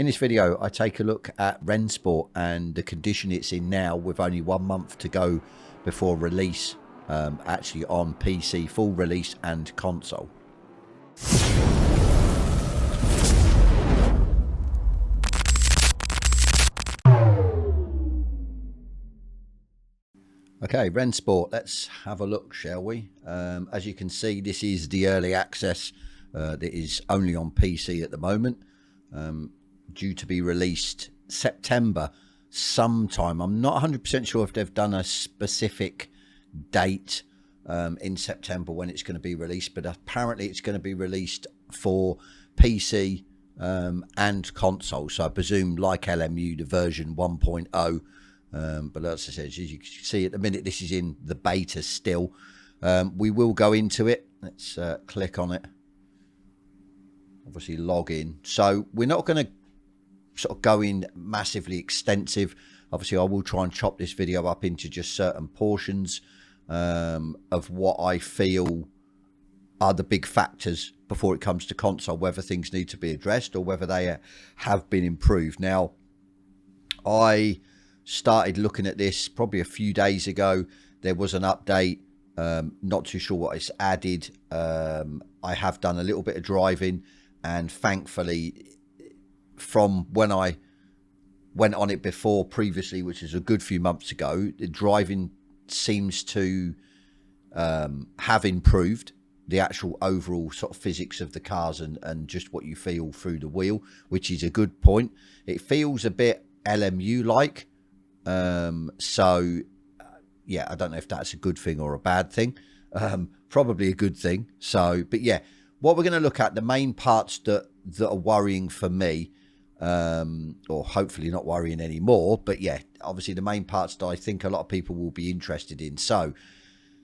In this video, I take a look at Rennsport and the condition it's in now with only 1 month to go before release, actually on PC, full release and console. Okay, Rennsport, let's have a look, shall we? As you can see, this is the early access that is only on PC at the moment. Due to be released September sometime. I'm not 100% sure if they've done a specific date in September when it's going to be released, but apparently it's going to be released for PC and console. So I presume, like LMU, the version 1.0. But as I said, as you can see at the minute, this is in the beta still. We will go into it. Let's click on it. Obviously log in. So we're not going to sort of go in massively extensive. Obviously I will try and chop this video up into just certain portions of what I feel are the big factors before it comes to console, whether things need to be addressed or whether they have been improved. Now, I started looking at this probably a few days ago. There was an update, not too sure what it's added. I have done a little bit of driving, and thankfully from when I went on it before previously, which is a good few months ago, the driving seems to have improved, the actual overall sort of physics of the cars and just what you feel through the wheel, which is a good point. It feels a bit LMU like. Yeah, I don't know if that's a good thing or a bad thing. Probably a good thing. So, but yeah, what we're going to look at, the main parts that are worrying for me, or hopefully not worrying anymore, but yeah, obviously the main parts that I think a lot of people will be interested in. So,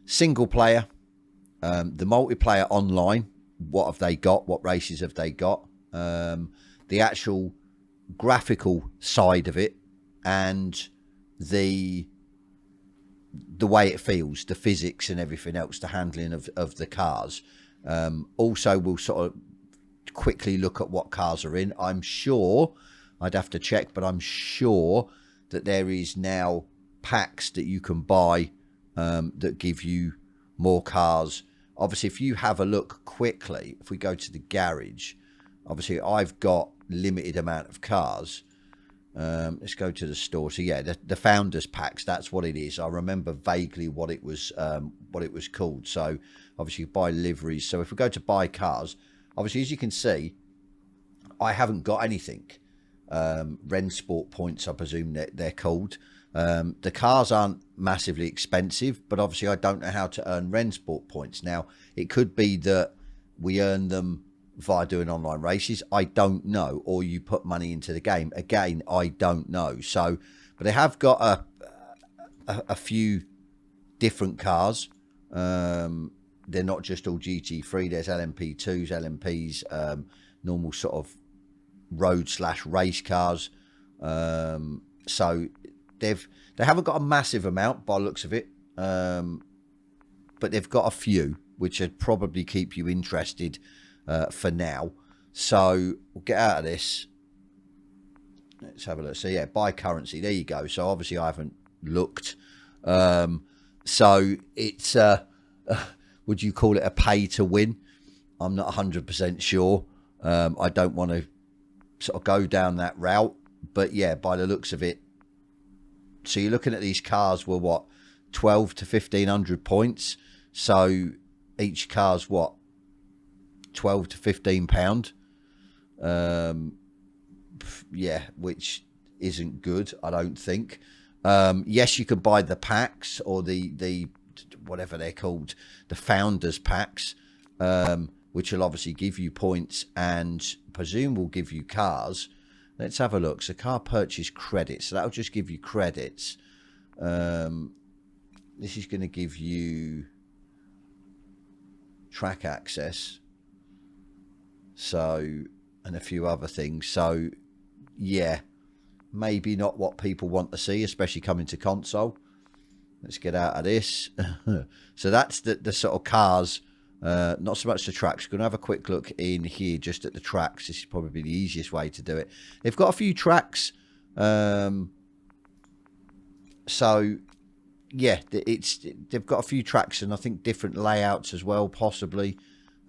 single player, the multiplayer online, what have they got? What races have they got? The actual graphical side of it, and the way it feels, the physics and everything else, the handling of the cars. Also, we'll sort of quickly look at what cars are in. I'm sure, I'd have to check, but I'm sure that there is now packs that you can buy that give you more cars. Obviously, if you have a look quickly, if we go to the garage, obviously I've got limited amount of cars. Let's go to the store. So yeah, the founders packs, that's what it is. I remember vaguely what it was called. So obviously you buy liveries. So if we go to buy cars, obviously as you can see, I haven't got anything. Rennsport points, I presume they're called. The cars aren't massively expensive, but obviously I don't know how to earn Rennsport points. Now, it could be that we earn them via doing online races, I don't know, or you put money into the game, again, I don't know. So, but they have got a few different cars. They're not just all GT3, there's LMP2s, LMPs, normal sort of road/race cars. So they haven't got a massive amount by the looks of it, but they've got a few which would probably keep you interested for now. So we'll get out of this. Let's have a look. So yeah, buy currency, there you go. So obviously I haven't looked, so it's would you call it a pay to win? I'm not 100% sure. I don't want to sort of go down that route, but yeah, by the looks of it, so you're looking at these cars were what, 12 to 1500 points. So each car's what, 12 to 15 pound. Yeah, which isn't good, I don't think. Yes, you can buy the packs or the whatever they're called, the founders packs, which will obviously give you points and presume will give you cars. Let's have a look. So car purchase credits, so that'll just give you credits. This is going to give you track access, so, and a few other things. So yeah, maybe not what people want to see, especially coming to console. Let's get out of this. So that's the sort of cars Not so much the tracks. Going to have a quick look in here just at the tracks. This is probably the easiest way to do it. They've got a few tracks. So yeah, they've got a few tracks, and I think different layouts as well, possibly.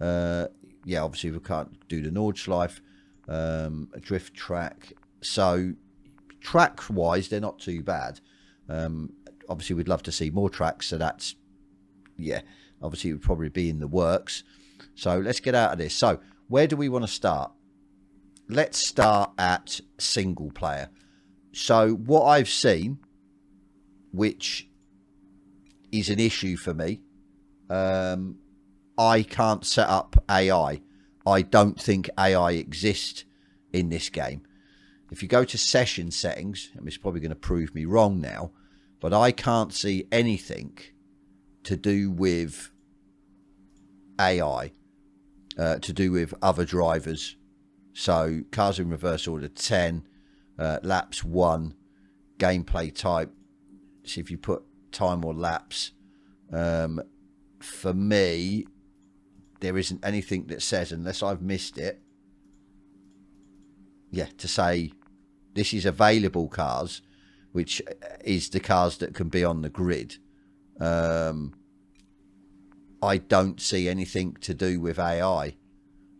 Yeah, obviously we can't do the Nordschleife, a drift track. So track wise, they're not too bad. Obviously we'd love to see more tracks, so that's, yeah, obviously it would probably be in the works. So let's get out of this. So where do we want to start? Let's start at single player. So what I've seen, which is an issue for me, I can't set up AI. I don't think AI exists in this game. If you go to session settings, and it's probably going to prove me wrong now, but I can't see anything to do with AI, to do with other drivers. So cars in reverse order 10, laps 1, gameplay type. See if you put time or laps. For me, there isn't anything that says, unless I've missed it, yeah, to say this is available cars, which is the cars that can be on the grid. I don't see anything to do with AI.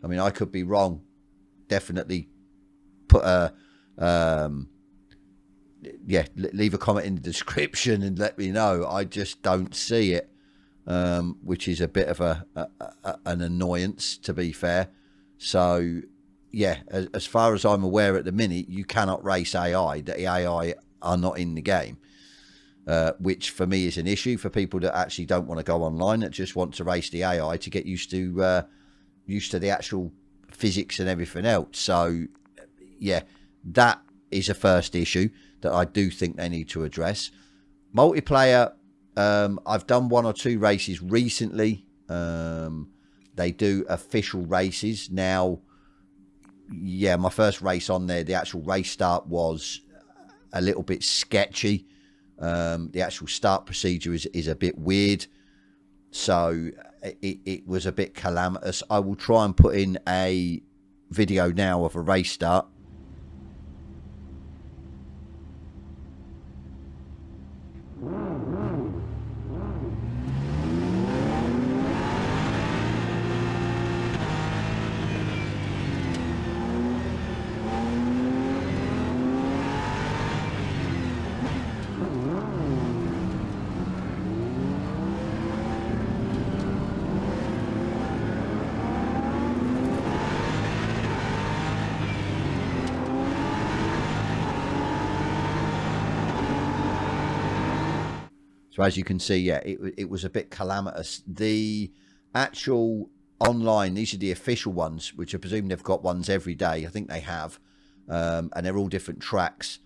I mean, I could be wrong. Definitely put a yeah, leave a comment in the description and let me know. I just don't see it, which is a bit of an annoyance, to be fair. So yeah, as far as I'm aware at the minute, you cannot race AI. The AI are not in the game, which for me is an issue for people that actually don't want to go online, that just want to race the AI to get used to the actual physics and everything else. So yeah, that is a first issue that I do think they need to address. Multiplayer, I've done 1 or 2 races recently. They do official races now. Yeah, my first race on there, the actual race start was a little bit sketchy. The actual start procedure is a bit weird, so it was a bit calamitous. I will try and put in a video now of a race start. So as you can see, yeah, it was a bit calamitous. The actual online, these are the official ones, which I presume they've got ones every day. I think they have, and they're all different tracks.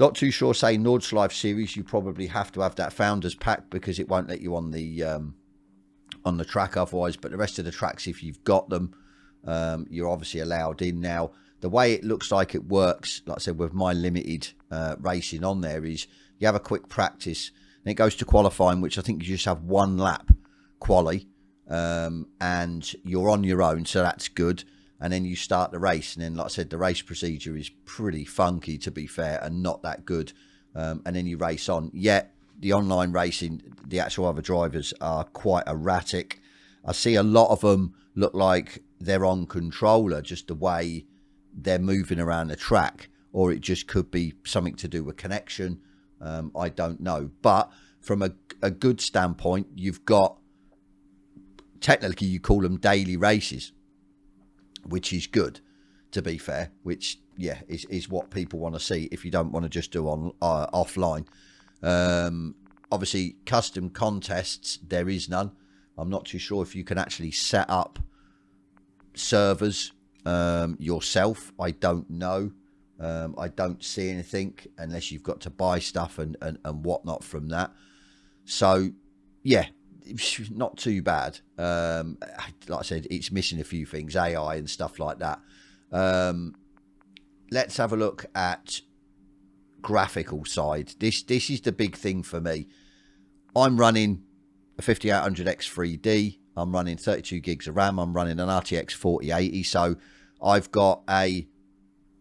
Not too sure, say Nordschleife series, you probably have to have that founders pack because it won't let you on the track otherwise. But the rest of the tracks, if you've got them, you're obviously allowed in. Now, the way it looks like it works, like I said, with my limited racing on there, is you have a quick practice, and it goes to qualifying, which I think you just have 1 lap quali, and you're on your own, so that's good. And then you start the race, and then, like I said, the race procedure is pretty funky, to be fair, and not that good. And then you race on. Yet the online racing, the actual other drivers are quite erratic. I see a lot of them look like they're on controller, just the way they're moving around the track, or it just could be something to do with connection. I don't know. But from a good standpoint, you've got, technically you call them daily races, which is good, to be fair, which, yeah, is what people want to see if you don't want to just do on offline. Obviously, custom contests, there is none. I'm not too sure if you can actually set up servers yourself. I don't know. I don't see anything unless you've got to buy stuff and whatnot from that. So, yeah, it's not too bad. Like I said, it's missing a few things, AI and stuff like that. Let's have a look at graphical side. This is the big thing for me. I'm running a 5800X 3D. I'm running 32 gigs of RAM. I'm running an RTX 4080. So I've got a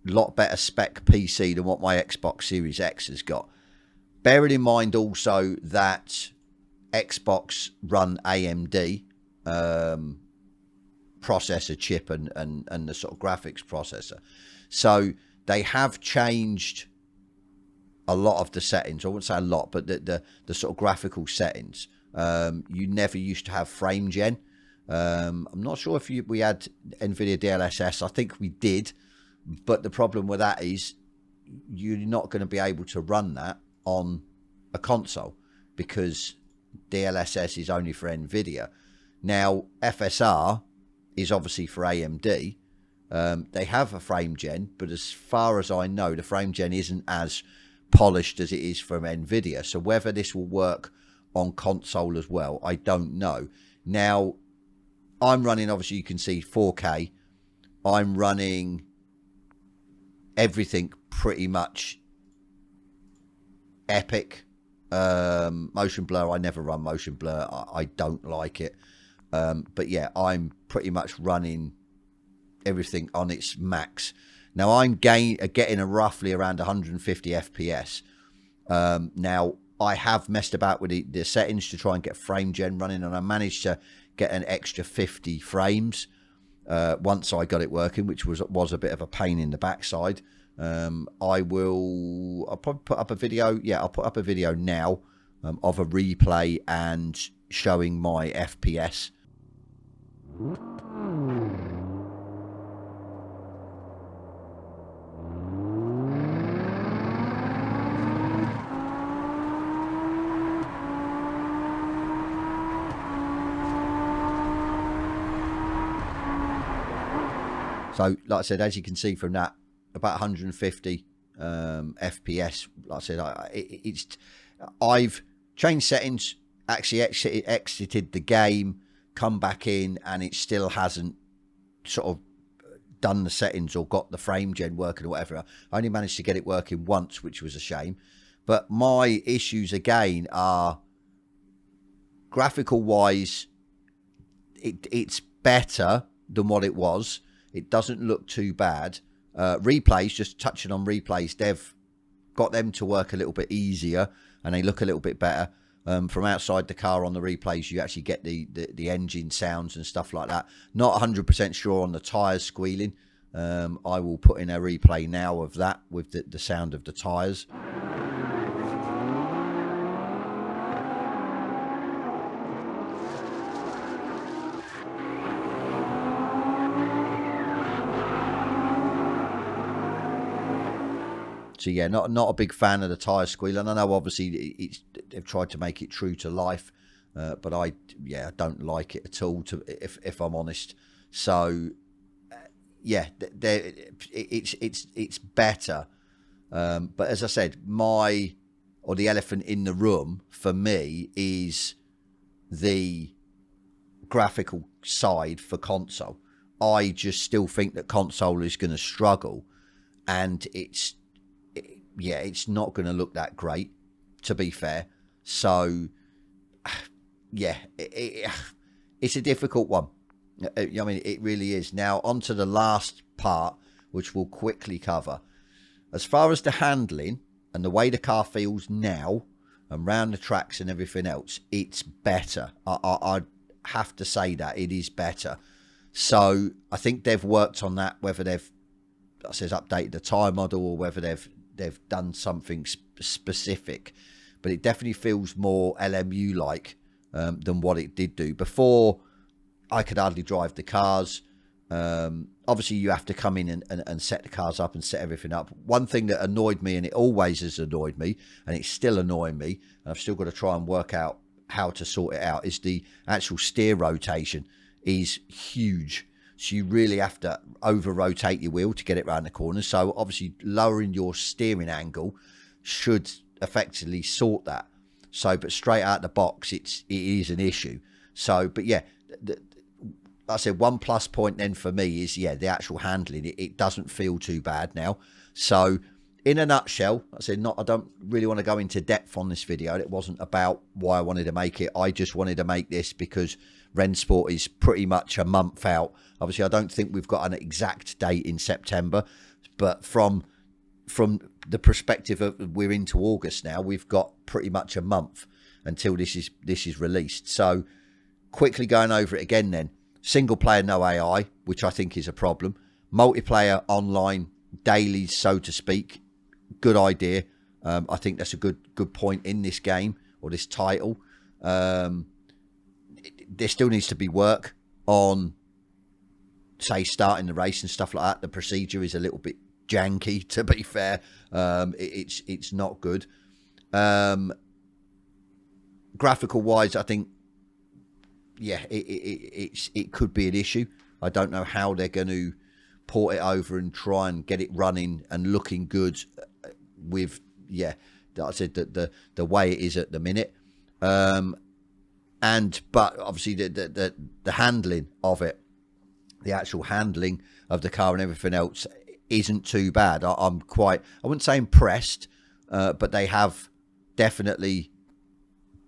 lot better spec PC than what my Xbox Series X has got. Bearing in mind also that Xbox run AMD processor chip and the sort of graphics processor. So they have changed a lot of the settings. I wouldn't say a lot, but the sort of graphical settings. You never used to have frame gen. I'm not sure if we had Nvidia DLSS. I think we did, but the problem with that is you're not going to be able to run that on a console because DLSS is only for Nvidia. Now FSR is obviously for AMD. They have a frame gen, but as far as I know, the frame gen isn't as polished as it is from Nvidia. So whether this will work on console as well, I don't know. Now I'm running, obviously you can see 4K. I'm running everything pretty much epic. Motion blur, I never run motion blur. I don't like it. But yeah, I'm pretty much running everything on its max. Now I'm getting a roughly around 150 FPS. Now I have messed about with the settings to try and get frame gen running, and I managed to get an extra 50 frames once I got it working, which was a bit of a pain in the backside. I'll probably put up a video. Yeah, I'll put up a video now of a replay and showing my FPS. So, like I said, as you can see from that, about 150 FPS. Like I said, I've changed settings, actually exited the game, come back in, and it still hasn't sort of done the settings or got the frame gen working or whatever. I only managed to get it working once, which was a shame. But my issues again are graphical wise, it's better than what it was. It doesn't look too bad. Replays, just touching on replays, they've got them to work a little bit easier and they look a little bit better. From outside the car on the replays, you actually get the engine sounds and stuff like that. Not 100% sure on the tyres squealing. I will put in a replay now of that with the sound of the tyres. So yeah, not a big fan of the tyre squeal, and I know obviously they've tried to make it true to life, but I don't like it at all. If I'm honest, so yeah, it's better. But as I said, the elephant in the room for me is the graphical side for console. I just still think that console is going to struggle, and it's not going to look that great, to be fair. So, yeah, it's a difficult one. I mean, it really is. Now, on to the last part, which we'll quickly cover. As far as the handling and the way the car feels now, and round the tracks and everything else, it's better. I have to say that it is better. So, I think they've worked on that, whether they've, updated the tyre model or whether they've done something specific, but it definitely feels more LMU like than what it did do before. I could hardly drive the cars. Obviously you have to come in and set the cars up and set everything up. One thing that annoyed me, and it always has annoyed me, and it's still annoying me, and I've still got to try and work out how to sort it out, is the actual steer rotation is huge. So you really have to over-rotate your wheel to get it around the corner. So obviously lowering your steering angle should effectively sort that. So, but straight out the box, it is an issue. So, but yeah, like I said, one plus point then for me is, the actual handling. It doesn't feel too bad now. So in a nutshell, I said, I don't really want to go into depth on this video. It wasn't about why I wanted to make it. I just wanted to make this because Rennsport is pretty much a month out. Obviously, I don't think we've got an exact date in September, but from the perspective of we're into August now, we've got pretty much a month until this is released. So quickly going over it again then. Single player, no AI, which I think is a problem. Multiplayer, online, dailies, so to speak. Good idea. I think that's a good point in this game or this title. There still needs to be work on, say, starting the race and stuff like that. The procedure is a little bit janky, to be fair. It's not good. Graphical wise, I think, yeah, it could be an issue. I don't know how they're going to port it over and try and get it running and looking good with, yeah, like I said, the way it is at the minute. But obviously the handling of it, the actual handling of the car and everything else isn't too bad. I'm quite, I wouldn't say impressed, but they have definitely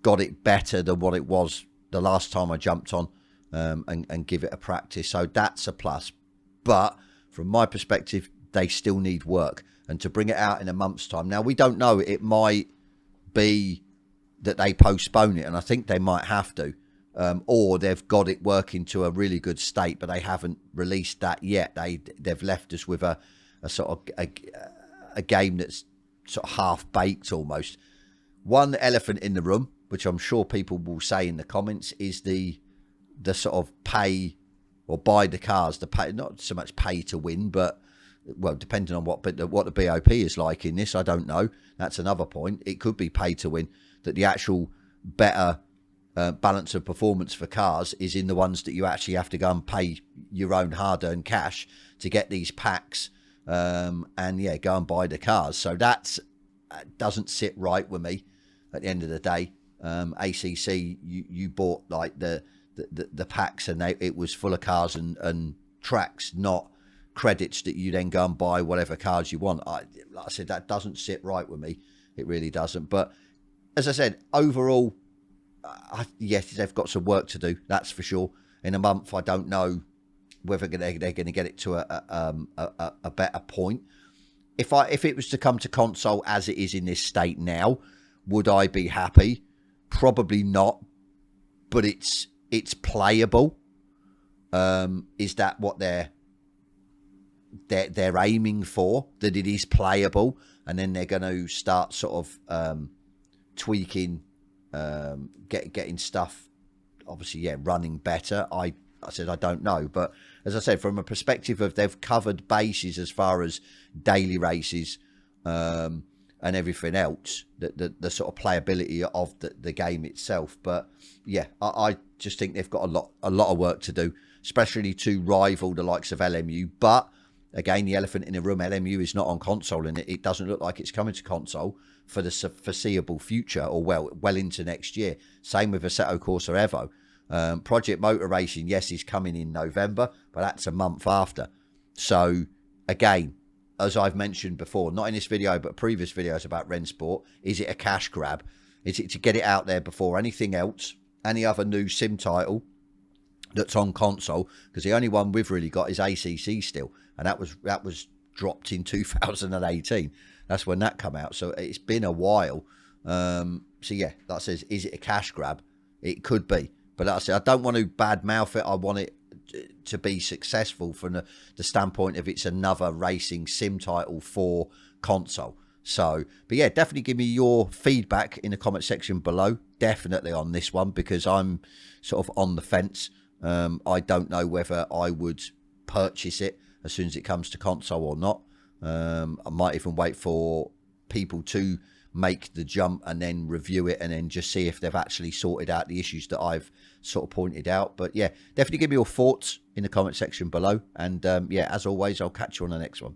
got it better than what it was the last time I jumped on and give it a practice. So that's a plus. But from my perspective, they still need work. And to bring it out in a month's time. Now, we don't know. It might be that they postpone it, and I think they might have to. Or they've got it working to a really good state, but they haven't released that yet. They've left us with a sort of a game that's sort of half-baked almost. One elephant in the room, which I'm sure people will say in the comments, is the sort of pay or buy the cars, the pay, not so much pay to win, but, well, depending on what the BOP is like in this, I don't know. That's another point. It could be pay to win, that the actual better balance of performance for cars is in the ones that you actually have to go and pay your own hard-earned cash to get these packs and, yeah, go and buy the cars. So that doesn't sit right with me at the end of the day. ACC, you bought like the packs, and it was full of cars and tracks, not credits that you then go and buy whatever cars you want. Like I said, that doesn't sit right with me. It really doesn't. But as I said, overall, yes, they've got some work to do. That's for sure. In a month, I don't know whether they're going to get it to a better point. If it was to come to console as it is in this state now, would I be happy? Probably not. But it's playable. Is that what they're aiming for? That it is playable, and then they're going to start sort of tweaking, getting stuff, obviously, yeah, running better. I said I don't know, but as I said, from a perspective of they've covered bases as far as daily races and everything else, the sort of playability of the game itself. But yeah, I just think they've got a lot of work to do, especially to rival the likes of LMU. But again, the elephant in the room, LMU is not on console, and it doesn't look like it's coming to console for the foreseeable future, or well into next year. Same with Assetto Corsa Evo. Project Motor Racing, yes, is coming in November, but that's a month after. So again, as I've mentioned before, not in this video, but previous videos about Rennsport, is it a cash grab? Is it to get it out there before anything else, any other new sim title that's on console? Because the only one we've really got is ACC still, and that was dropped in 2018. That's when that come out. So it's been a while. So yeah, that says, is it a cash grab? It could be. But like I said, I don't want to badmouth it. I want it to be successful from the standpoint of it's another racing sim title for console. So, but yeah, definitely give me your feedback in the comment section below. Definitely on this one, because I'm sort of on the fence. I don't know whether I would purchase it as soon as it comes to console or not. I might even wait for people to make the jump and then review it, and then just see if they've actually sorted out the issues that I've sort of pointed out. But yeah, definitely give me your thoughts in the comment section below. And yeah, as always, I'll catch you on the next one.